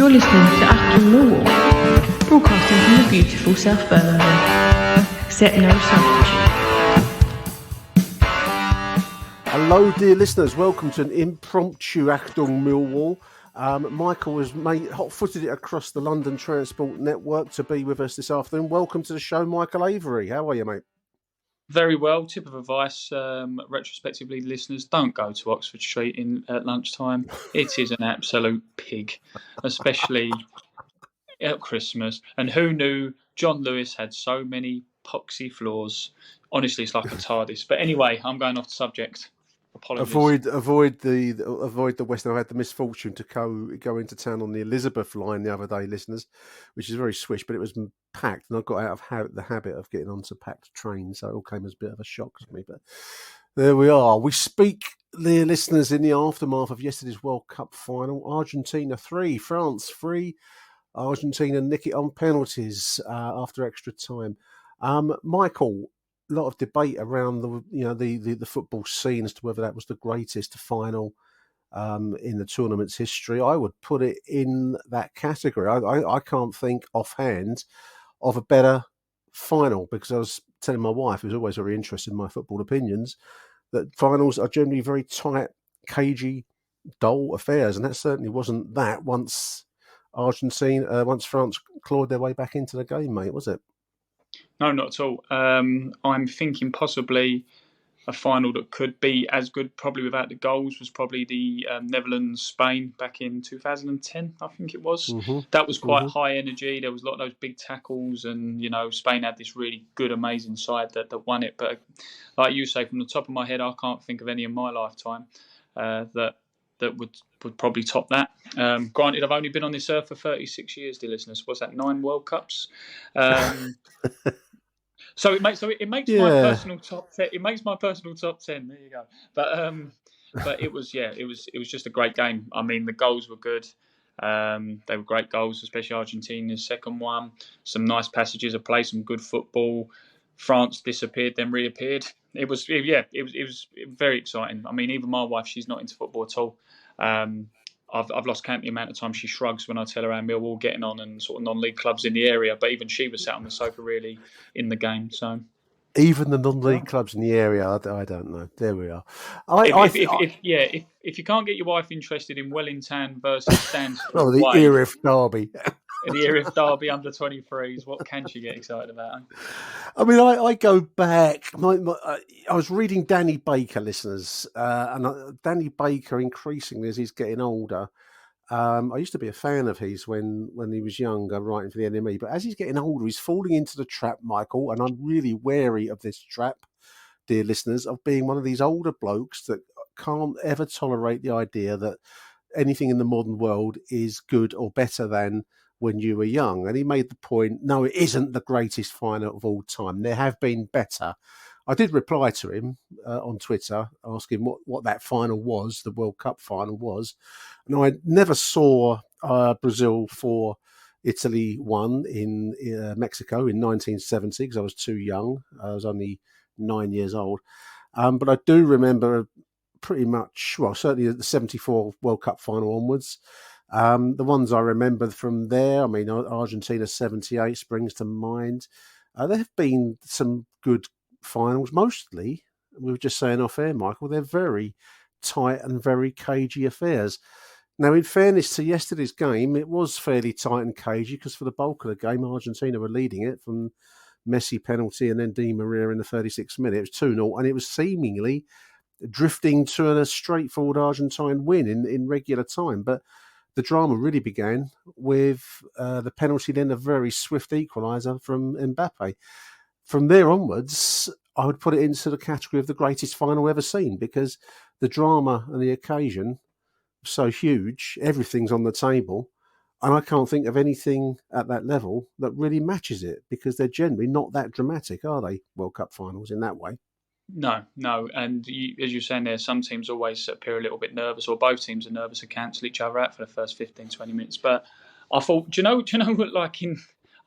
You're listening to Achtung Millwall, broadcasting from the beautiful South Birmingham. Accept no substitute. Hello, dear listeners. Welcome to an impromptu Achtung Millwall. Michael has hot-footed it across the London Transport Network to be with us this afternoon. Welcome to the show, Michael Avery. How are you, mate? Very well. Tip of advice, retrospectively, listeners, don't go to Oxford Street at lunchtime. It is an absolute pig, especially at Christmas. And who knew John Lewis had so many poxy floors? Honestly, it's like a TARDIS. But anyway, I'm going off the subject. Apologies. Avoid the West. I had the misfortune to go into town on the Elizabeth line the other day, listeners, which is very swish, but it was packed, and I got out of the habit of getting onto packed trains, so it all came as a bit of a shock to me. But there we are. We speak, dear listeners, in the aftermath of yesterday's World Cup final. Argentina 3, France 3. Argentina nick it on penalties after extra time. Michael, a lot of debate around the football scene as to whether that was the greatest final in the tournament's history. I would put it in that category. I can't think offhand of a better final, because I was telling my wife, who's always very interested in my football opinions, that finals are generally very tight, cagey, dull affairs, and that certainly wasn't that once France clawed their way back into the game, mate, was it? No, not at all. I'm thinking possibly a final that could be as good, probably without the goals, was probably the Netherlands-Spain back in 2010, I think it was. Mm-hmm. That was quite high energy. There was a lot of those big tackles, and Spain had this really good, amazing side that won it. But like you say, from the top of my head, I can't think of any in my lifetime that would probably top that. Granted, I've only been on this earth for 36 years, dear listeners. What's that, 9 World Cups? So it makes my personal top 10. It makes my personal top 10. There you go. But it was just a great game. I mean, the goals were good. They were great goals, especially Argentina's second one. Some nice passages of play, some good football. France disappeared, then reappeared. It was very exciting. I mean, even my wife, she's not into football at all. I've lost count the amount of time she shrugs when I tell her how Millwall getting on and sort of non-league clubs in the area. But even she was sat on the sofa really in the game. So even the non-league clubs in the area, I don't know. There we are. If you can't get your wife interested in Wellington versus Stansted, the Erith derby. The Erith derby under 23s, what can she get excited about? I mean, I go back. I was reading Danny Baker, listeners, and Danny Baker, increasingly as he's getting older, I used to be a fan of his when he was younger, writing for the NME. But as he's getting older, he's falling into the trap, Michael, and I'm really wary of this trap, dear listeners, of being one of these older blokes that can't ever tolerate the idea that anything in the modern world is good or better than when you were young. And he made the point, no, it isn't the greatest final of all time. There have been better. I did reply to him on Twitter, asking what that final was, the World Cup final was. And I never saw Brazil 4, Italy 1 in Mexico in 1970, because I was too young. I was only 9 years old. But I do remember pretty much, well, certainly the 74 World Cup final onwards. The ones I remember from there, I mean, Argentina 78 springs to mind. There have been some good finals. Mostly, we were just saying off air, Michael, they're very tight and very cagey affairs. Now, in fairness to yesterday's game, it was fairly tight and cagey, because for the bulk of the game, Argentina were leading it from Messi penalty and then Di Maria in the 36th minute. It was 2-0, and it was seemingly drifting to a straightforward Argentine win in regular time. But the drama really began with the penalty, then a very swift equaliser from Mbappe. From there onwards, I would put it into the category of the greatest final ever seen, because the drama and the occasion was so huge, everything's on the table, and I can't think of anything at that level that really matches it, because they're generally not that dramatic, are they, World Cup finals in that way? No. And as you're saying there, some teams always appear a little bit nervous, or both teams are nervous to cancel each other out for the first 15, 20 minutes. But I thought, do you know what, like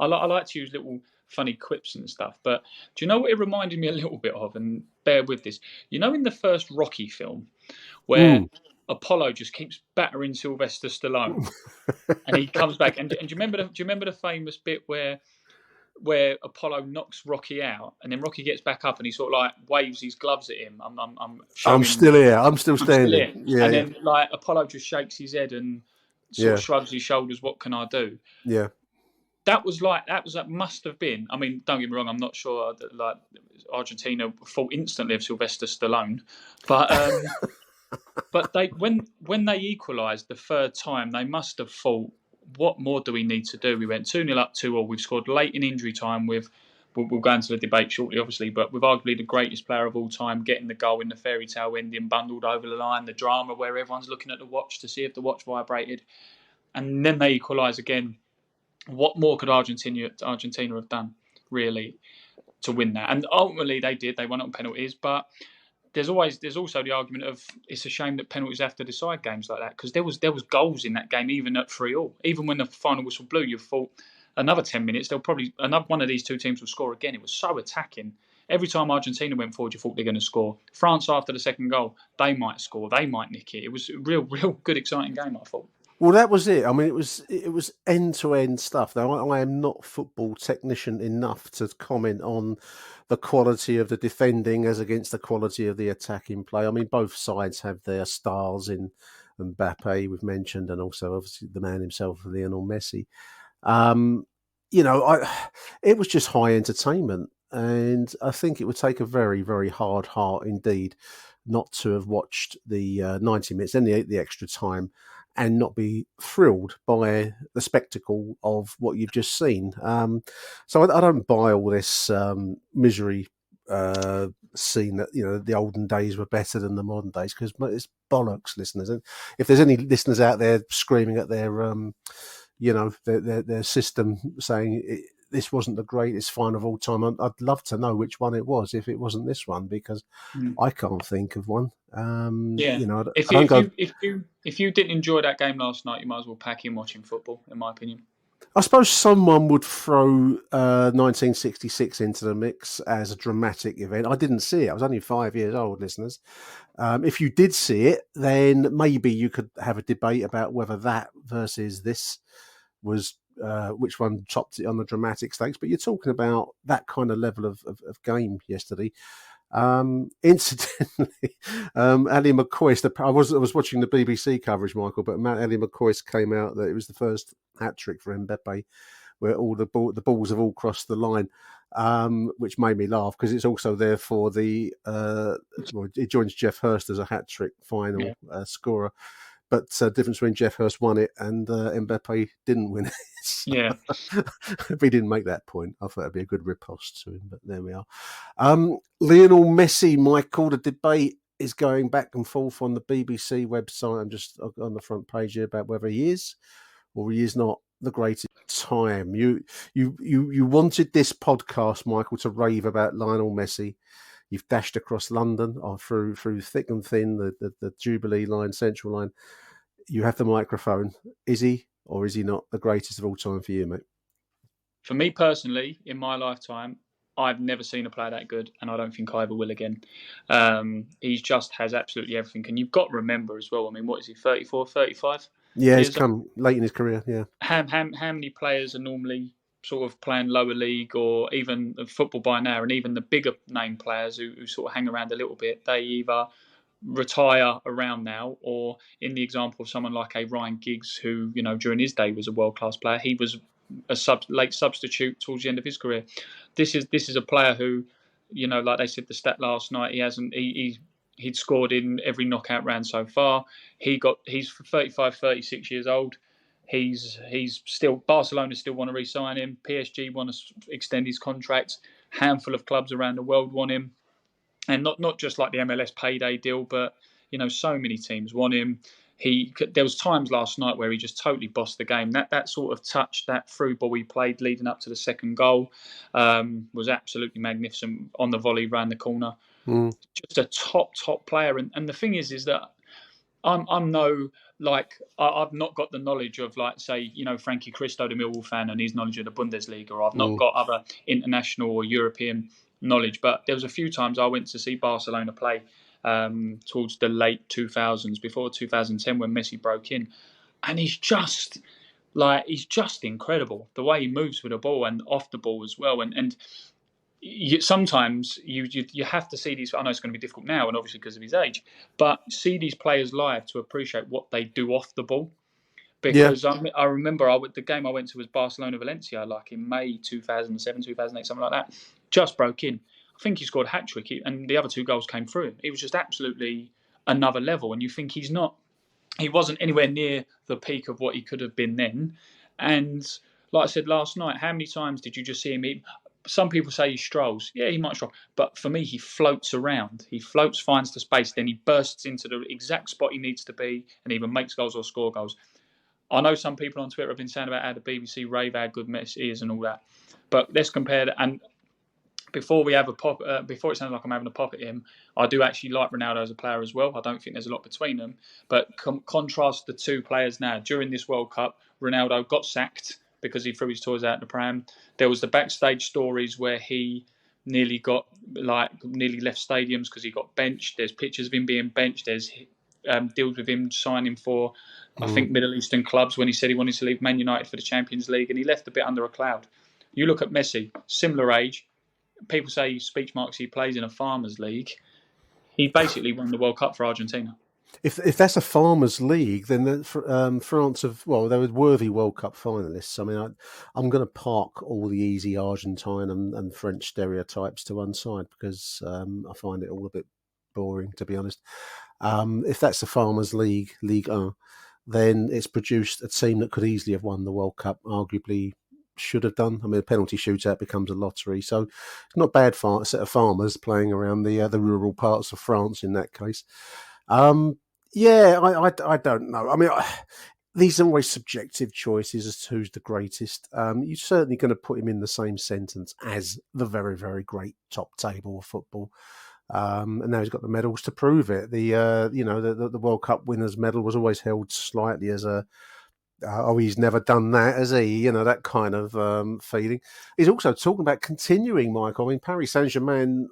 I like to use little funny quips and stuff, but do you know what it reminded me a little bit of? And bear with this. In the first Rocky film, where Apollo just keeps battering Sylvester Stallone, and he comes back. And do you remember the famous bit where Apollo knocks Rocky out, and then Rocky gets back up and he sort of like waves his gloves at him. I'm showing. I'm still here. I'm still I'm still standing. here. Yeah, And yeah, then like Apollo just shakes his head and sort of shrugs his shoulders. What can I do? yeah. That must have been. I mean, don't get me wrong. I'm not sure that like Argentina thought instantly of Sylvester Stallone, but they when they equalised the third time, they must have thought, what more do we need to do? We went 2-0 up, 2-2. We've scored late in injury time with. We'll go into the debate shortly, obviously, but with arguably the greatest player of all time getting the goal in the fairy tale ending, bundled over the line, the drama where everyone's looking at the watch to see if the watch vibrated, and then they equalise again. What more could Argentina have done, really, to win that? And ultimately they did. They won on penalties, but there's also the argument of it's a shame that penalties have to decide games like that, because there was goals in that game even at 3-3. Even when the final whistle blew, you thought another 10 minutes they'll probably another one of these two teams will score again. It was so attacking. Every time Argentina went forward, you thought they're going to score. France, after the second goal, they might score, they might nick it. It was a real good, exciting game, I thought. Well, that was it. I mean, it was end-to-end stuff. Now, I am not football technician enough to comment on the quality of the defending as against the quality of the attacking play. I mean, both sides have their stars in Mbappe, we've mentioned, and also obviously the man himself, Lionel Messi. It was just high entertainment, and I think it would take a very, very hard heart indeed not to have watched the 90 minutes and the extra time and not be thrilled by the spectacle of what you've just seen. So I don't buy all this misery scene that, the olden days were better than the modern days, because it's bollocks, listeners. And if there's any listeners out there screaming at their system saying this wasn't the greatest final of all time, I'd love to know which one it was if it wasn't this one, because I can't think of one. If you didn't enjoy that game last night, you might as well pack in watching football, in my opinion. I suppose someone would throw 1966 into the mix as a dramatic event. I didn't see it. I was only 5 years old, listeners. If you did see it, then maybe you could have a debate about whether that versus this was which one topped it on the dramatic stakes. But you're talking about that kind of level of game yesterday. Incidentally, Ali McCoist, I was watching the BBC coverage, Michael, but Ali McCoist came out that it was the first hat trick for Mbappe, where all the balls have all crossed the line, which made me laugh, because it's also there for the it joins Jeff Hurst as a hat trick final scorer. But the difference between Jeff Hurst won it and Mbappe didn't win it. Yeah. If he didn't make that point, I thought it'd be a good riposte to him, but there we are. Lionel Messi, Michael, the debate is going back and forth on the BBC website. I'm just on the front page here about whether he is or he is not the greatest time. You wanted this podcast, Michael, to rave about Lionel Messi. You've dashed across London through thick and thin, the Jubilee line, Central line. You have the microphone. Is he or is he not the greatest of all time for you, mate? For me personally, in my lifetime, I've never seen a player that good, and I don't think I ever will again. He just has absolutely everything. And you've got to remember as well, I mean, what is he, 34, 35? Yeah, he's come late in his career, yeah. How many players are normally sort of playing lower league or even football by now, and even the bigger name players who sort of hang around a little bit, they either retire around now, or in the example of someone like a Ryan Giggs, who, during his day was a world-class player, he was a late substitute towards the end of his career. This is a player who, like they said the stat last night, he'd scored in every knockout round so far. He's 35, 36 years old. He's still, Barcelona still want to re-sign him. PSG want to extend his contract. Handful of clubs around the world want him, and not just like the MLS payday deal, but so many teams want him. There was times last night where he just totally bossed the game. That sort of touch, that through ball he played leading up to the second goal, was absolutely magnificent on the volley round the corner. Just a top player. And the thing is that I'm no, like, I've not got the knowledge of, like, say, Frankie Christo, the Millwall fan, and his knowledge of the Bundesliga, or I've not got other international or European knowledge. But there was a few times I went to see Barcelona play, towards the late 2000s, before 2010 when Messi broke in. And he's just incredible. The way he moves with the ball and off the ball as well. And sometimes you have to see these. I know it's going to be difficult now, and obviously because of his age, but see these players live to appreciate what they do off the ball. Because I remember the game I went to was Barcelona-Valencia, like in May 2007, 2008, something like that. Just broke in. I think he scored a hat-trick, and the other 2 goals came through him. It was just absolutely another level, and you think he wasn't anywhere near the peak of what he could have been then. And like I said last night, how many times did you just see him? Some people say he strolls. Yeah, he might stroll. But for me, he floats around. He floats, finds the space, then he bursts into the exact spot he needs to be and either makes goals or score goals. I know some people on Twitter have been saying about how the BBC rave how good Messi is and all that. But let's compare that. And before we have before it sounds like I'm having a pop at him, I do actually like Ronaldo as a player as well. I don't think there's a lot between them. But contrast the 2 players now. During this World Cup, Ronaldo got sacked because he threw his toys out the pram. There was the backstage stories where he nearly left stadiums because he got benched. There's pictures of him being benched. There's deals with him signing for, I think, Middle Eastern clubs when he said he wanted to leave Man United for the Champions League, and he left a bit under a cloud. You look at Messi, similar age. People say speech marks he plays in a farmers league. He basically won the World Cup for Argentina. If that's a farmers league, then France they were worthy World Cup finalists. I mean, I'm going to park all the easy Argentine and French stereotypes to one side because I find it all a bit boring, to be honest. If that's the farmers league, Ligue 1, then it's produced a team that could easily have won the World Cup, arguably should have done. I mean, a penalty shootout becomes a lottery, so it's not bad for a set of farmers playing around the rural parts of France in that case. I don't know. I mean, these are always subjective choices as to who's the greatest. You're certainly going to put him in the same sentence as the very, very great top table of football. And now he's got the medals to prove it. The World Cup winners' medal was always held slightly as a he's never done that, has he? That kind of feeling. He's also talking about continuing, Michael. I mean, Paris Saint-Germain,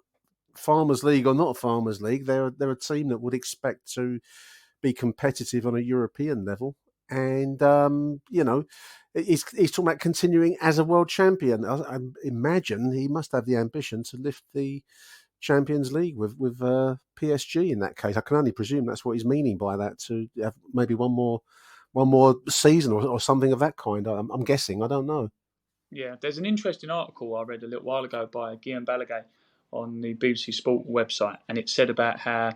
Farmers League or not Farmers League, they're a team that would expect to be competitive on a European level. And, he's talking about continuing as a world champion. I imagine he must have the ambition to lift the Champions League with PSG in that case. I can only presume that's what he's meaning by that, to have maybe one more season or something of that kind. I'm guessing. I don't know. Yeah, there's an interesting article I read a little while ago by Guillaume Balaguer on the BBC Sport website, and it said about how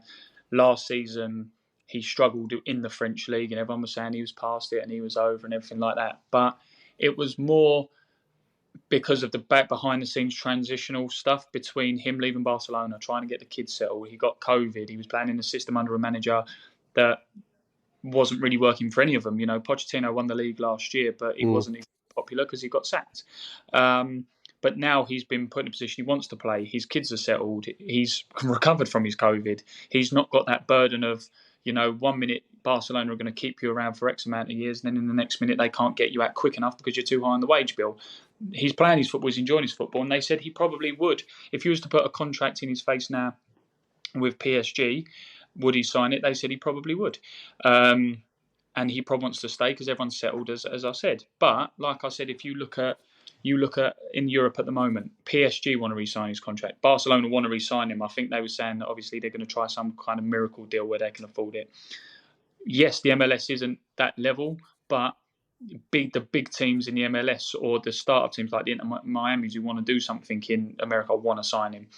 last season he struggled in the French league, and everyone was saying he was past it and he was over and everything like that. But it was more because of the behind the scenes transitional stuff between him leaving Barcelona, trying to get the kids settled. He got COVID. He was playing in the system under a manager that wasn't really working for any of them. Pochettino won the league last year, but he wasn't even popular because he got sacked. But now he's been put in a position he wants to play. His kids are settled. He's recovered from his COVID. He's not got that burden of, 1 minute Barcelona are going to keep you around for X amount of years, and then in the next minute they can't get you out quick enough because you're too high on the wage bill. He's playing his football, he's enjoying his football, and they said he probably would. If he was to put a contract in his face now with PSG, would he sign it? They said he probably would. And he probably wants to stay because everyone's settled, as I said. But like I said, if you look at in Europe at the moment, PSG want to re-sign his contract. Barcelona want to re-sign him. I think they were saying that obviously they're going to try some kind of miracle deal where they can afford it. Yes, the MLS isn't that level, but the big teams in the MLS or the startup teams like the Inter Miamis who want to do something in America want to sign him.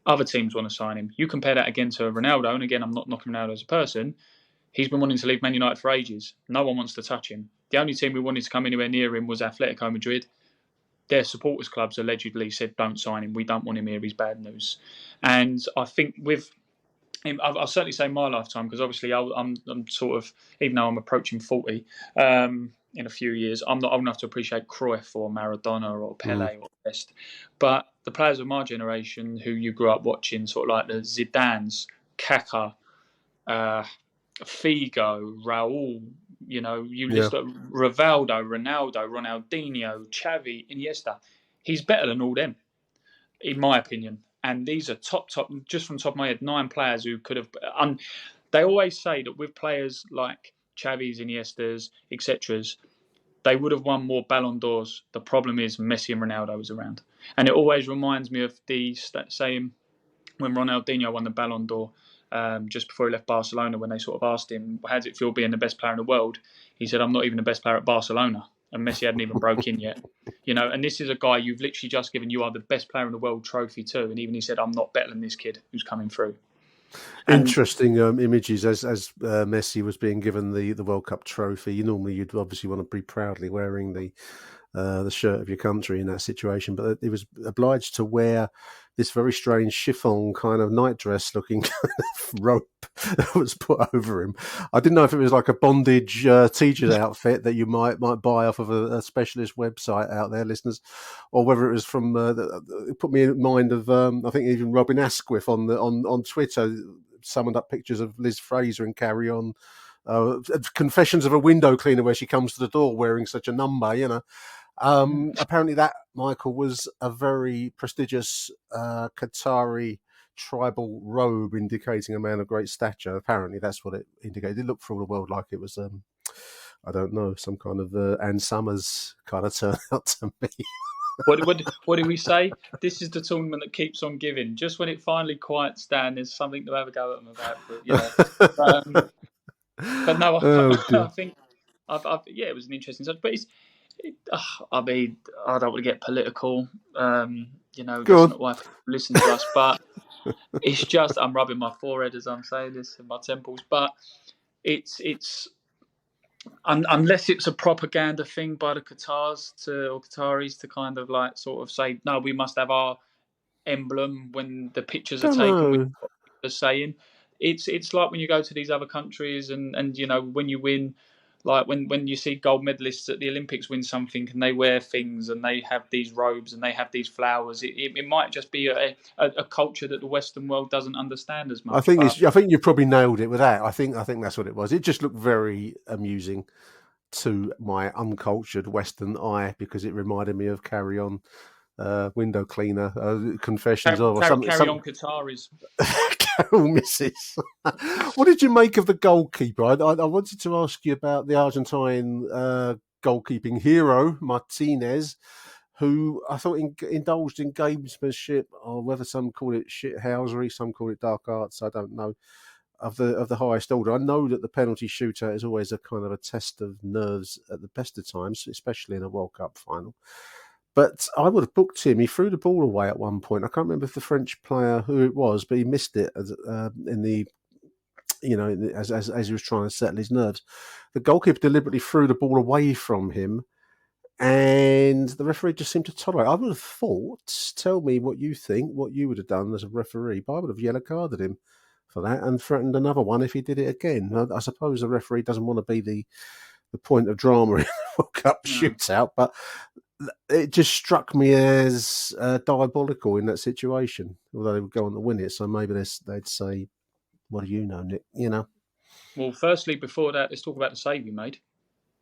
Other teams want to sign him. You compare that again to Ronaldo, and again, I'm not knocking Ronaldo as a person. He's been wanting to leave Man United for ages. No one wants to touch him. The only team who wanted to come anywhere near him was Atletico Madrid. Their supporters clubs allegedly said, don't sign him. We don't want him here. He's bad news. And I think with him, I'll certainly say my lifetime, because obviously I'm sort of, even though I'm approaching 40 in a few years, I'm not old enough to appreciate Cruyff or Maradona or Pele or the rest. But the players of my generation who you grew up watching, sort of like the Zidanes, Kaká, Figo, Raul, you list Rivaldo, Ronaldo, Ronaldinho, Xavi, Iniesta. He's better than all them, in my opinion. And these are top, just from the top of my head, 9 players who could have. They always say that with players like Xavi's, Iniesta's, etc., they would have won more Ballon d'Ors. The problem is Messi and Ronaldo was around. And it always reminds me of the saying when Ronaldinho won the Ballon d'Or just before he left Barcelona, when they sort of asked him, how does it feel being the best player in the world? He said, I'm not even the best player at Barcelona. And Messi hadn't even broke in yet. And this is a guy you've literally just given, you are the best player in the world trophy to. And even he said, I'm not better than this kid who's coming through. Interesting images as Messi was being given the World Cup trophy. Normally you'd obviously want to be proudly wearing the shirt of your country in that situation, but he was obliged to wear this very strange chiffon kind of nightdress looking kind of rope that was put over him. I didn't know if it was like a bondage teacher's outfit that you might buy off of a specialist website out there, listeners, or whether it was from. It put me in mind of I think even Robin Asquith on Twitter summoned up pictures of Liz Fraser and Carry On. Confessions of a Window Cleaner, where she comes to the door wearing such a number, Apparently that, Michael, was a very prestigious Qatari tribal robe indicating a man of great stature. Apparently that's what it indicated. It looked for all the world like it was, I don't know, some kind of Ann Summers kind of turn out to me. What do we say? This is the tournament that keeps on giving. Just when it finally quiets down, there's something to have a go at them about. But no, I think, it was an interesting subject. But I mean, I don't want to get political. That's not why people listen to us. But it's just, I'm rubbing my forehead as I'm saying this and my temples. But it's unless it's a propaganda thing by the Qataris to kind of like sort of say, no, we must have our emblem when the pictures are taken. With what they're saying, it's like when you go to these other countries and when you win, like when you see gold medalists at the Olympics win something and they wear things and they have these robes and they have these flowers. It might just be a culture that the Western world doesn't understand as much. I think you probably nailed it with that. I think that's what it was. It just looked very amusing to my uncultured Western eye because it reminded me of Carry On, Window Cleaner, Confessions of, or something. Carry On Qataris. Carol misses. What did you make of the goalkeeper? I wanted to ask you about the Argentine goalkeeping hero, Martinez, who I thought indulged in gamesmanship, or whether some call it shithousery, some call it dark arts, I don't know, of the highest order. I know that the penalty shootout is always a kind of a test of nerves at the best of times, especially in a World Cup final. But I would have booked him. He threw the ball away at one point. I can't remember if the French player who it was, but he missed it as he was trying to settle his nerves. The goalkeeper deliberately threw the ball away from him, and the referee just seemed to tolerate. I would have thought, tell me what you think, what you would have done as a referee, but I would have yellow carded him for that and threatened another one if he did it again. I suppose the referee doesn't want to be the point of drama in a World Cup shootout, but it just struck me as diabolical in that situation, although they would go on to win it. So maybe they'd say, what do you know, Nick? Well, firstly, before that, let's talk about the save he made.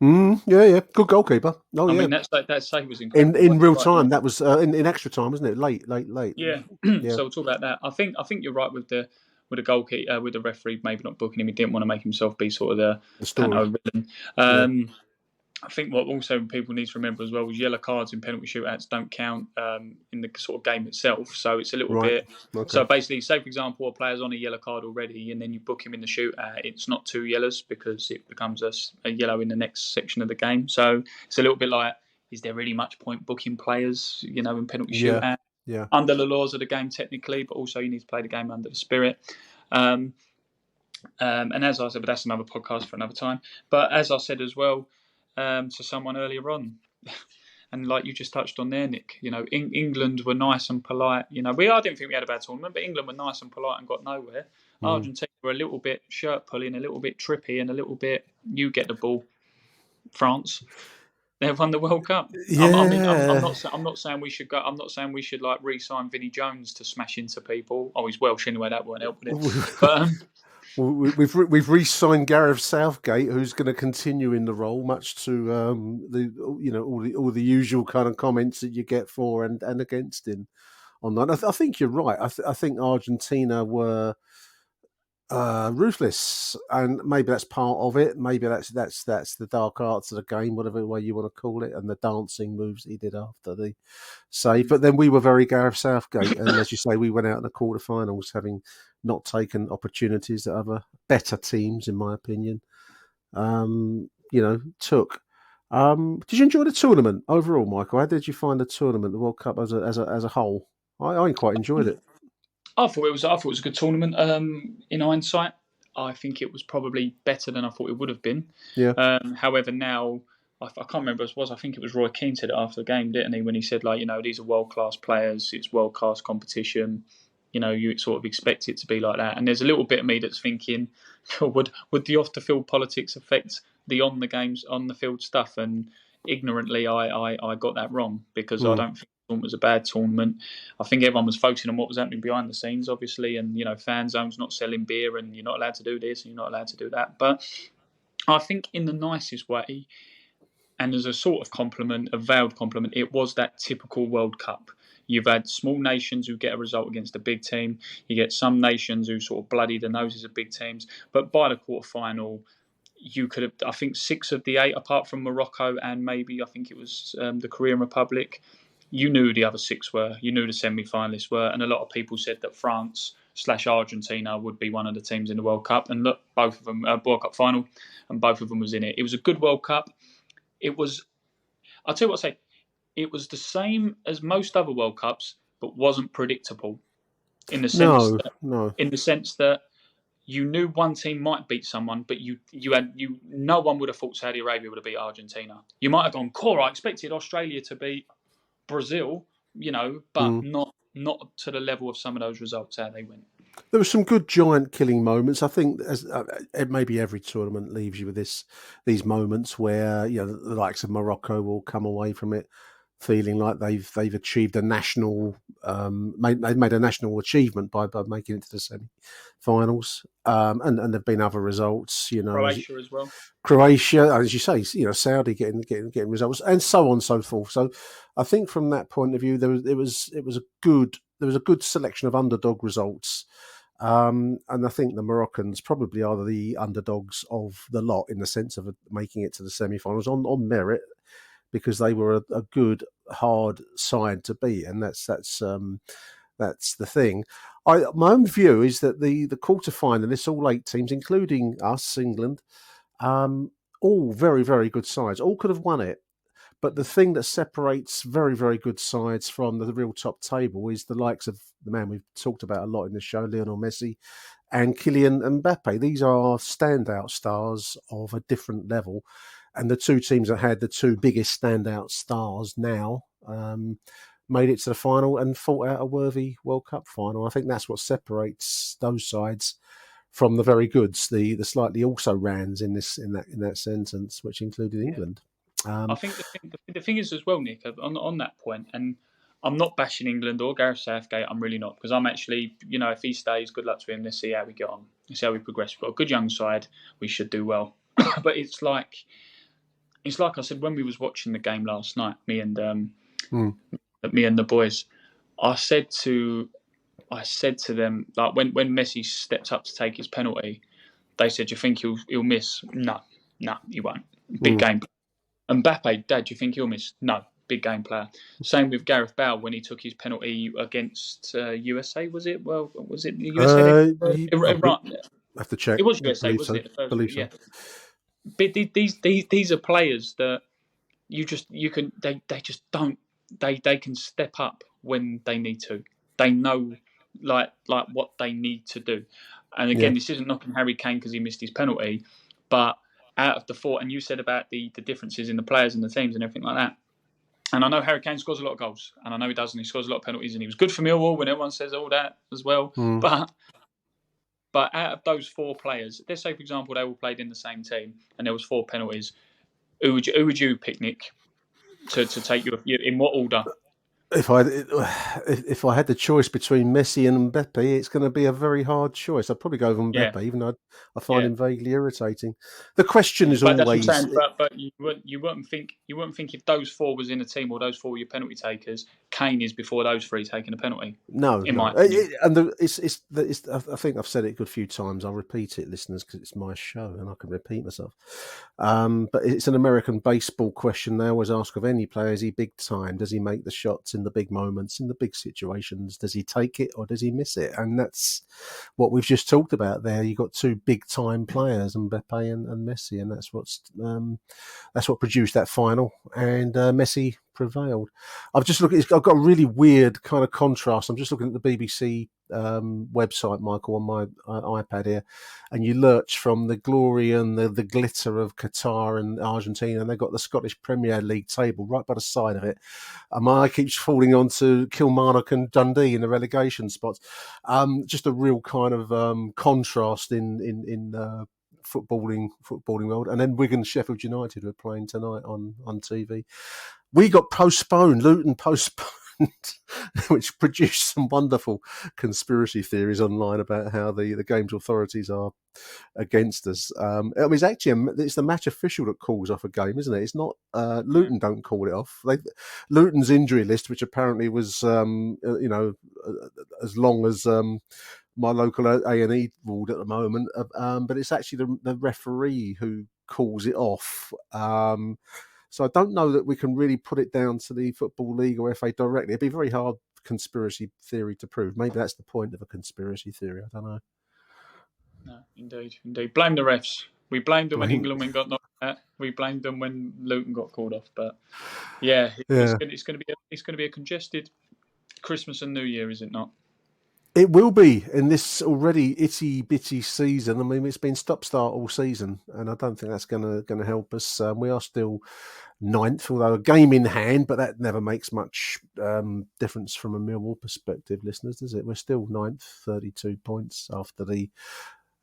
Yeah. Good goalkeeper. I mean, that save was incredible. In real time, that was in extra time, wasn't it? Late. Yeah. So we'll talk about that. I think you're right with the goalkeeper, with the referee maybe not booking him. He didn't want to make himself be sort of the story villain. I think what also people need to remember as well was yellow cards in penalty shootouts don't count in the sort of game itself. So it's a little bit. Okay. So basically, say for example, a player's on a yellow card already, and then you book him in the shootout. It's not 2 yellows because it becomes a yellow in the next section of the game. So it's a little bit like, is there really much point booking players, in penalty shootout? Yeah. Under the laws of the game technically, but also you need to play the game under the spirit. And as I said, but that's another podcast for another time. But as I said as well. To someone earlier on, and like you just touched on there, Nick, England were nice and polite. I didn't think we had a bad tournament, but England were nice and polite and got nowhere. Argentina were a little bit shirt pulling, a little bit trippy, and a little bit you get the ball. France, they've won the World Cup. Yeah. I'm not saying we should go. I'm not saying we should like re-sign Vinnie Jones to smash into people. Oh, he's Welsh anyway. That won't help with it. But we've re-signed Gareth Southgate, who's going to continue in the role, much to all the usual kind of comments that you get for and against him on that. I think you're right. I think Argentina were ruthless, and maybe that's part of it. Maybe that's the dark arts of the game, whatever way you want to call it, and the dancing moves he did after the save. But then we were very Gareth Southgate, and as you say, we went out in the quarterfinals having not taken opportunities that other better teams, in my opinion, took. Did you enjoy the tournament overall, Michael? How did you find the tournament, the World Cup as a whole? I quite enjoyed it. I thought it was a good tournament. In hindsight, I think it was probably better than I thought it would have been. Yeah. However, now I can't remember what it was. I think it was Roy Keane said it after the game, didn't he? When he said, like, these are world class players. It's world class competition. You sort of expect it to be like that. And there's a little bit of me that's thinking, would the off the field politics affect the on the field stuff? And ignorantly, I got that wrong, because I don't think it was a bad tournament. I think everyone was focusing on what was happening behind the scenes, obviously, and fan zones not selling beer, and you're not allowed to do this and you're not allowed to do that. But I think in the nicest way, and as a sort of compliment, a veiled compliment, it was that typical World Cup. You've had small nations who get a result against a big team. You get some nations who sort of bloody the noses of big teams. But by the quarterfinal, you could have, I think, 6 of the 8, apart from Morocco and maybe I think it was the Korean Republic, you knew who the other 6 were. You knew the semi-finalists were. And a lot of people said that France/Argentina would be one of the teams in the World Cup. And look, both of them, World Cup final, and both of them was in it. It was a good World Cup. It was, I'll tell you what I say, it was the same as most other World Cups, but wasn't predictable in the sense that you knew one team might beat someone, but no one would have thought Saudi Arabia would have beat Argentina. You might have gone, cool, I expected Australia to beat Brazil, but not to the level of some of those results how they went. There were some good giant killing moments. I think maybe every tournament leaves you with these moments where the likes of Morocco will come away from it feeling like they've achieved a national made a national achievement by making it to the semi-finals. And there've been other results. Croatia as well. Croatia, as you say, Saudi getting results, and so on and so forth. So I think from that point of view, there was a good selection of underdog results. And I think the Moroccans probably are the underdogs of the lot in the sense of making it to the semi-finals on merit, because they were a good hard side to beat, and that's the thing. My own view is that the quarterfinalists, all 8 teams, including us, England, all very, very good sides, all could have won it. But the thing that separates very, very good sides from the real top table is the likes of the man we've talked about a lot in the show, Lionel Messi, and Kylian Mbappe. These are standout stars of a different level. And the 2 teams that had the 2 biggest standout stars now made it to the final and fought out a worthy World Cup final. I think that's what separates those sides from the very goods, the slightly also rans in that sentence, which included England. I think the thing is as well, Nick, on that point, and I'm not bashing England or Gareth Southgate. I'm really not, because I'm actually, if he stays, good luck to him. Let's see how we get on. Let's see how we progress. We've got a good young side. We should do well. But it's like I said when we was watching the game last night, me and the boys. I said to them, like, when Messi stepped up to take his penalty, they said, "Do you think he'll miss?" No, he won't. Big game. Mbappe, Dad, do you think he'll miss? No, big game player. Same with Gareth Bale when he took his penalty against USA. Was it? Well, was it USA? I have to check. It was USA, wasn't it? The first, yeah. But these are players that they can step up when they need to. They know like what they need to do. And again, this isn't knocking Harry Kane because he missed his penalty, but out of the 4, and you said about the differences in the players and the teams and everything like that. And I know Harry Kane scores a lot of goals, and I know he does, and he scores a lot of penalties, and he was good for Millwall when everyone says all that as well. But out of those 4 players, let's say, for example, they all played in the same team and there was 4 penalties. Who would you pick, Nick, to take your in what order? If I had the choice between Messi and Mbappe, it's going to be a very hard choice. I'd probably go with Yeah, Mbappe, even though I find yeah. him vaguely irritating. The question is But that's what I'm always, saying. But you wouldn't think if those four was in a team or those four were your penalty takers, Kane is before those three taking a penalty. no, In no. my opinion. I think I've said it a good few times. I'll repeat it, listeners, because it's my show and I can repeat myself. But it's an American baseball question. They always ask of any player: is he big time? Does he make the shots in the big moments, in the big situations? Does he take it or does he miss it? And that's what we've just talked about there. You've got two big time players, Mbappe and Messi, and that's what produced that final. And Messi prevailed. I've got a really weird kind of contrast. I'm just looking at the BBC website, Michael, on my iPad here, and you lurch from the glory and the glitter of Qatar and Argentina, and they've got the Scottish Premier League table right by the side of it. And my eye keeps falling onto Kilmarnock and Dundee in the relegation spots. Just a real kind of contrast in footballing world. And then Wigan Sheffield United were playing tonight on TV. We got postponed. Luton postponed, which produced some wonderful conspiracy theories online about how the games authorities are against us. It's actually it's the match official that calls off a game, isn't it? It's not Luton don't call it off. Luton's injury list, which apparently was as long as my local A&E ward at the moment, but it's actually the referee who calls it off. So I don't know that we can really put it down to the Football League or FA directly. It'd be very hard conspiracy theory to prove. Maybe that's the point of a conspiracy theory. I don't know. No, indeed. Blame the refs. We blamed them when England got knocked out. We blamed them when Luton got called off. But yeah, it's going to be a congested Christmas and New Year, is it not? It will be in this already itty bitty season. I mean, it's been stop-start all season, and I don't think that's going to help us. We are still ninth, although a game in hand, but that never makes much difference from a Millwall perspective, listeners, does it? We're still ninth, 32 points after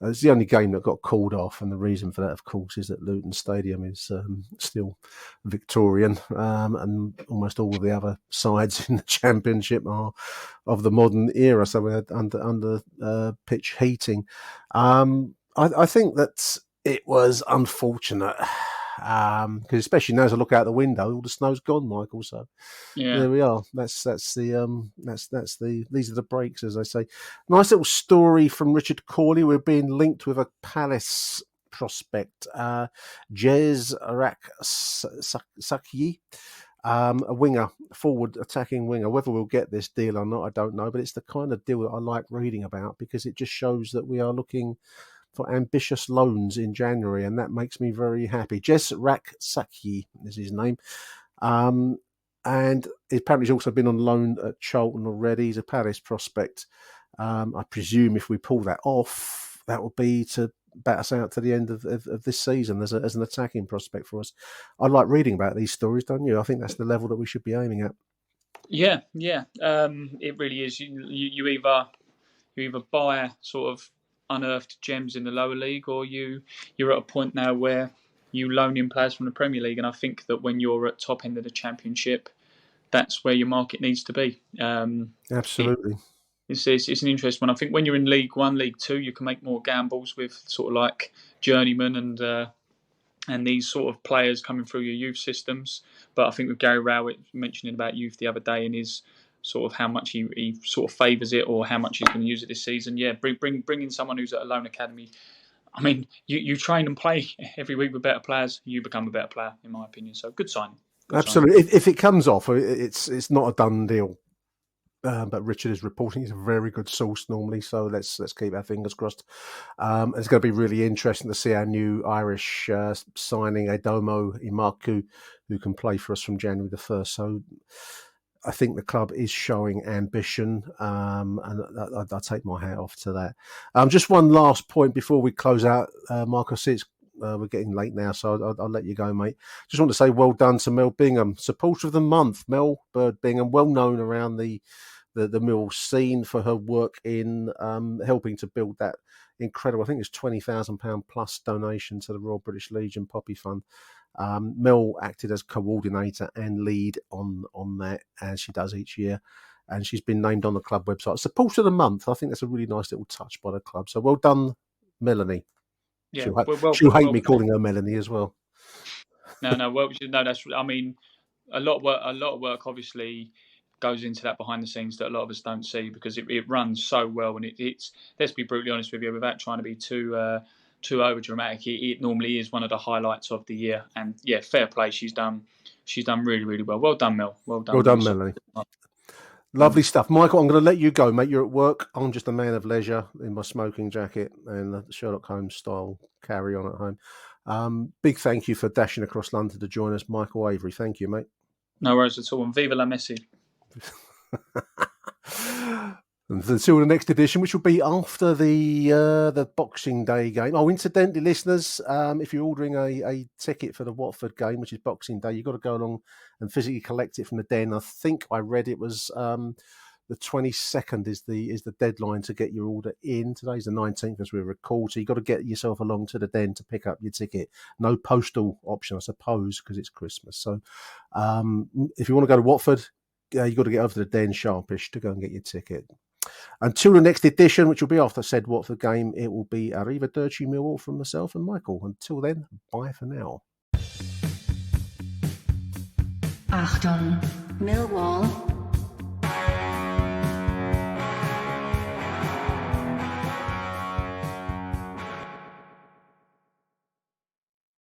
it's the only game that got called off, and the reason for that, of course, is that Luton Stadium is still Victorian, and almost all of the other sides in the Championship are of the modern era, so we had under pitch heating. I think that it was unfortunate, because especially now as I look out the window, all the snow's gone, Michael. So there we are. That's these are the breaks, as I say. Nice little story from Richard Corley. We're being linked with a Palace prospect, Jez Arak-Sakyi, a winger, forward attacking winger. Whether we'll get this deal or not, I don't know, but it's the kind of deal that I like reading about because it just shows that we are looking for ambitious loans in January, and that makes me very happy. Jez Arak-Sakyi is his name. And apparently he's also been on loan at Charlton already. He's a Palace prospect. I presume if we pull that off, that will be to bat us out to the end of this season as an attacking prospect for us. I like reading about these stories, don't you? I think that's the level that we should be aiming at. Yeah. It really is. You either buy sort of unearthed gems in the lower league, or you're at a point now where you loan in players from the Premier League. And I think that when you're at top end of the Championship, that's where your market needs to be. Absolutely. It's an interesting one. I think when you're in League One, League Two, you can make more gambles with sort of like journeymen and these sort of players coming through your youth systems. But I think with Gary Rowett mentioning about youth the other day and his sort of how much he sort of favours it or how much he's going to use it this season. Yeah, bring in someone who's at a loan academy. I mean, you train and play every week with better players, you become a better player, in my opinion. So good signing. Absolutely. If it comes off, it's not a done deal. But Richard is reporting he's a very good source normally, so let's keep our fingers crossed. It's going to be really interesting to see our new Irish signing, Edomo Imaku, who can play for us from January the 1st. So I think the club is showing ambition, and I take my hat off to that. Just one last point before we close out, Mark. I see we're getting late now, so I'll let you go, mate. Just want to say well done to Mel Bingham, supporter of the month, Mel Bird Bingham, well known around the Mill scene for her work in helping to build that incredible, I think it's £20,000 plus donation to the Royal British Legion Poppy Fund. Mel acted as coordinator and lead on that, as she does each year. And she's been named on the club website. Supporter of the month. I think that's a really nice little touch by the club. So well done, Melanie. Yeah, She'll hate me calling her Melanie as well. No. Well, no, that's. I mean, a lot of work obviously goes into that behind the scenes that a lot of us don't see, because it runs so well, and it's. Let's be brutally honest with you, without trying to be too over dramatic. It normally is one of the highlights of the year, and yeah, fair play. She's done really, really well. Well done, Mel. Well done. Well done, Melanie. Lovely stuff. Michael, I'm going to let you go, mate. You're at work. I'm just a man of leisure in my smoking jacket and the Sherlock Holmes style carry on at home. Big thank you for dashing across London to join us, Michael Avery. Thank you, mate. No worries at all. And viva la Messi. Until the next edition, which will be after the Boxing Day game. Oh, incidentally, listeners, if you're ordering a ticket for the Watford game, which is Boxing Day, you've got to go along and physically collect it from the den. I think I read it was the 22nd is the deadline to get your order in. Today's the 19th as we record, so you've got to get yourself along to the den to pick up your ticket. No postal option, I suppose, because it's Christmas. So if you want to go to Watford, you've got to get over to the den sharpish to go and get your ticket. Until the next edition, which will be after said Watford game, it will be Arrivederci Millwall from myself and Michael. Until then, bye for now. Achtung, Millwall.